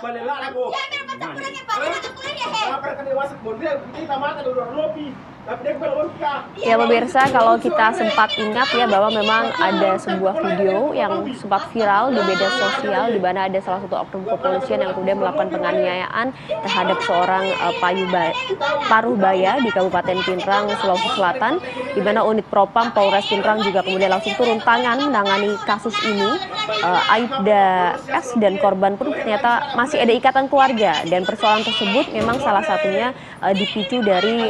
Balila ako. Ya pemirsa, kalau kita sempat ingat ya bahwa memang ada sebuah video yang sempat viral di media sosial di mana ada salah satu oknum kepolisian yang kemudian melakukan penganiayaan terhadap seorang paruhbaya di Kabupaten Pinrang, Sulawesi Selatan, di mana unit Propam Polres Pinrang juga kemudian langsung turun tangan menangani kasus ini. Aibda S dan korban pun ternyata masih ada ikatan keluarga, dan persoalan tersebut memang salah satunya dipicu dari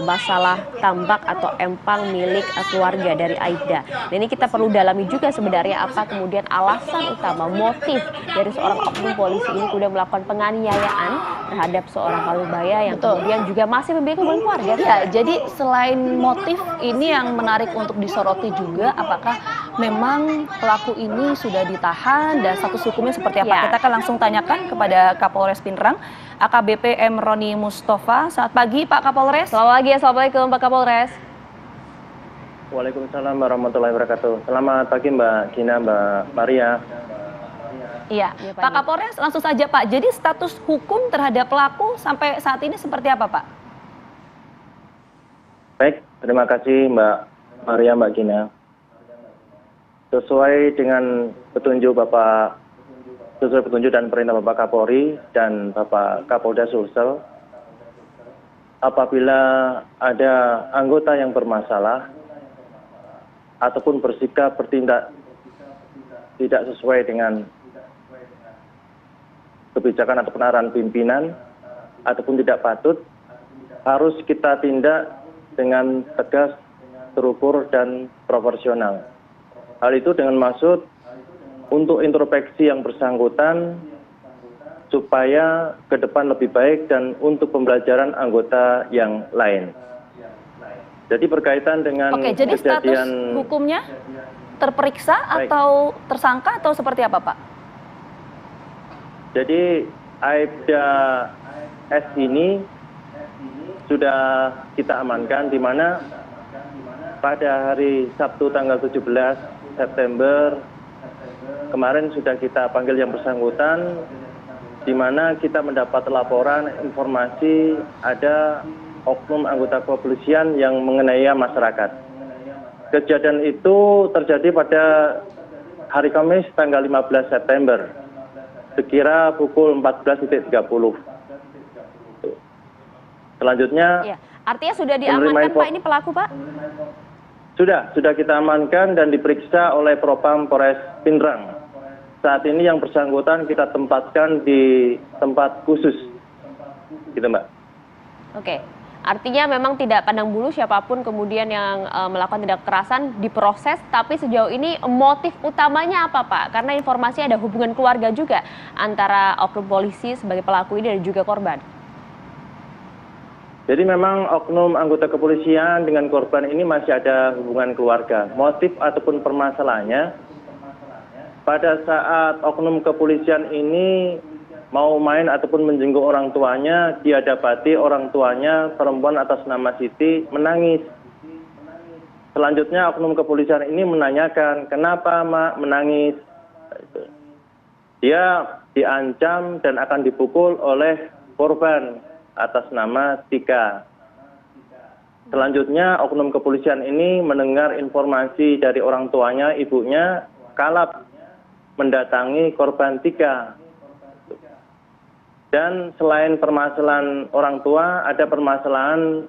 masalah tambak atau empang milik keluarga dari Aibda. Dan ini kita perlu dalami juga sebenarnya apa kemudian alasan utama, motif dari seorang oknum polisi ini kemudian melakukan penganiayaan terhadap seorang paruhbaya yang kemudian juga masih memiliki hubungan keluarga. Ya, jadi selain motif ini yang menarik untuk disoroti juga, apakah memang pelaku ini sudah ditahan dan status hukumnya seperti apa? Ya. Kita akan langsung tanyakan kepada Kapolres Pinrang, AKBP M. Roni Mustafa. Selamat pagi Pak Kapolres. Selamat pagi, assalamualaikum Pak Kapolres. Waalaikumsalam warahmatullahi wabarakatuh. Selamat pagi Mbak Gina, Mbak Maria. Iya, Pak Kapolres, langsung saja Pak. Jadi status hukum terhadap pelaku sampai saat ini seperti apa Pak? Baik, terima kasih Mbak Maria, Mbak Gina. Sesuai dengan petunjuk dan perintah Bapak Kapolri dan Bapak Kapolda Sulsel, apabila ada anggota yang bermasalah ataupun bersikap bertindak tidak sesuai dengan kebijakan atau arahan pimpinan ataupun tidak patut, harus kita tindak dengan tegas, terukur, dan proporsional. Hal itu dengan maksud untuk introspeksi yang bersangkutan supaya ke depan lebih baik dan untuk pembelajaran anggota yang lain. Jadi berkaitan dengan jadi kejadian status hukumnya terperiksa atau tersangka atau seperti apa Pak? Jadi Aibda S ini sudah kita amankan, di mana pada hari Sabtu tanggal 17 September kemarin sudah kita panggil yang bersangkutan, di mana kita mendapat laporan informasi ada oknum anggota kepolisian yang menganiaya masyarakat. Kejadian itu terjadi pada hari Kamis tanggal 15 September, sekira pukul 14.30. Selanjutnya, Ya, artinya sudah diamankan Pak ini pelaku Pak? Sudah kita amankan dan diperiksa oleh Propam Polres Pinrang. Saat ini yang bersangkutan kita tempatkan di tempat khusus, gitu Mbak. Oke. Artinya memang tidak pandang bulu siapapun kemudian yang melakukan tindak kekerasan diproses, tapi sejauh ini motif utamanya apa Pak? Karena informasi ada hubungan keluarga juga antara oknum polisi sebagai pelaku ini dan juga korban. Jadi memang oknum anggota kepolisian dengan korban ini masih ada hubungan keluarga. Motif ataupun permasalahannya, pada saat oknum kepolisian ini mau main ataupun menjenguk orang tuanya, dia dapati orang tuanya perempuan atas nama Siti menangis. Selanjutnya oknum kepolisian ini menanyakan, kenapa Mak menangis? Dia diancam dan akan dipukul oleh korban atas nama Tika. Selanjutnya oknum kepolisian ini mendengar informasi dari orang tuanya, ibunya, kalap mendatangi korban Tika. Dan selain permasalahan orang tua, ada permasalahan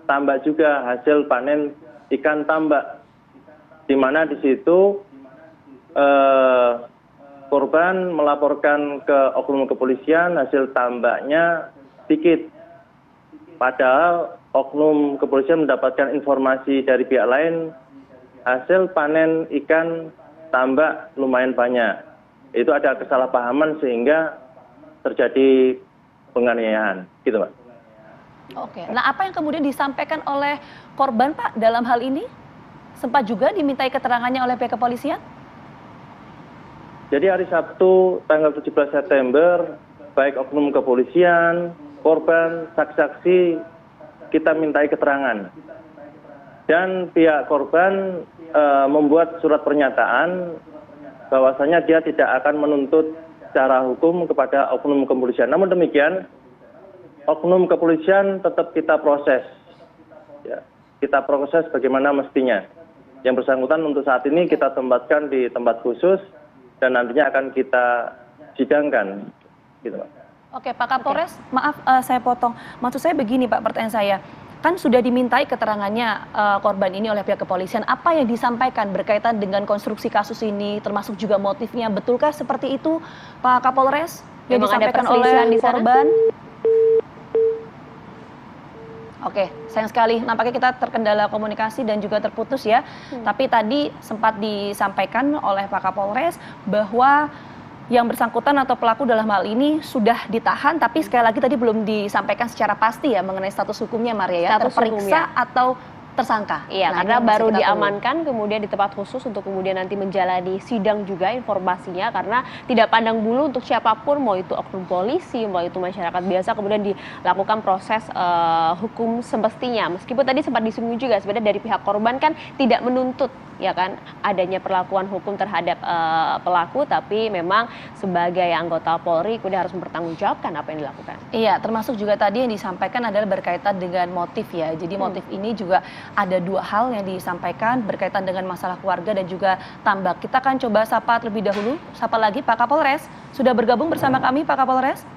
tambak juga, hasil panen ikan tambak, di mana di situ korban melaporkan ke oknum kepolisian hasil tambaknya sedikit, padahal oknum kepolisian mendapatkan informasi dari pihak lain hasil panen ikan tambak lumayan banyak. Itu ada kesalahpahaman sehingga terjadi penganiayaan, gitu Pak. Oke, nah apa yang kemudian disampaikan oleh korban Pak dalam hal ini? Sempat juga dimintai keterangannya oleh pihak kepolisian? Jadi hari Sabtu tanggal 17 September, baik oknum kepolisian, korban, saksi-saksi, kita mintai keterangan. Dan pihak korban membuat surat pernyataan bahwasanya dia tidak akan menuntut secara hukum kepada oknum kepolisian. Namun demikian, oknum kepolisian tetap kita proses, ya, kita proses bagaimana mestinya. Yang bersangkutan untuk saat ini kita tempatkan di tempat khusus dan nantinya akan kita sidangkan, gitu Pak. Oke, Pak Kapolres, maaf saya potong. Maksud saya begini Pak, pertanyaan saya. Kan sudah dimintai keterangannya korban ini oleh pihak kepolisian. Apa yang disampaikan berkaitan dengan konstruksi kasus ini, termasuk juga motifnya? Betulkah seperti itu Pak Kapolres yang Memang ada disampaikan perselisihan oleh di sana? korban? Oke, sayang sekali nampaknya kita terkendala komunikasi dan juga terputus ya. Tapi tadi sempat disampaikan oleh Pak Kapolres bahwa yang bersangkutan atau pelaku dalam hal ini sudah ditahan, tapi sekali lagi tadi belum disampaikan secara pasti ya mengenai status hukumnya Maria ya, Status terperiksa hukumnya. atau tersangka. Iya, Nah, karena ini yang masih baru kita tunggu. diamankan kemudian di tempat khusus untuk kemudian nanti menjalani sidang juga informasinya, karena tidak pandang bulu untuk siapapun, mau itu oknum polisi, mau itu masyarakat biasa, kemudian dilakukan proses hukum semestinya. Meskipun tadi sempat disinggung juga sebenarnya dari pihak korban kan tidak menuntut ya kan adanya perlakuan hukum terhadap pelaku, tapi memang sebagai anggota Polri kemudian harus mempertanggungjawabkan apa yang dilakukan. Iya, termasuk juga tadi yang disampaikan adalah berkaitan dengan motif ya. Jadi motif ini juga ada dua hal yang disampaikan berkaitan dengan masalah keluarga dan juga tambak. Kita akan coba sapa terlebih dahulu. Sapa lagi Pak Kapolres. Sudah bergabung bersama kami Pak Kapolres?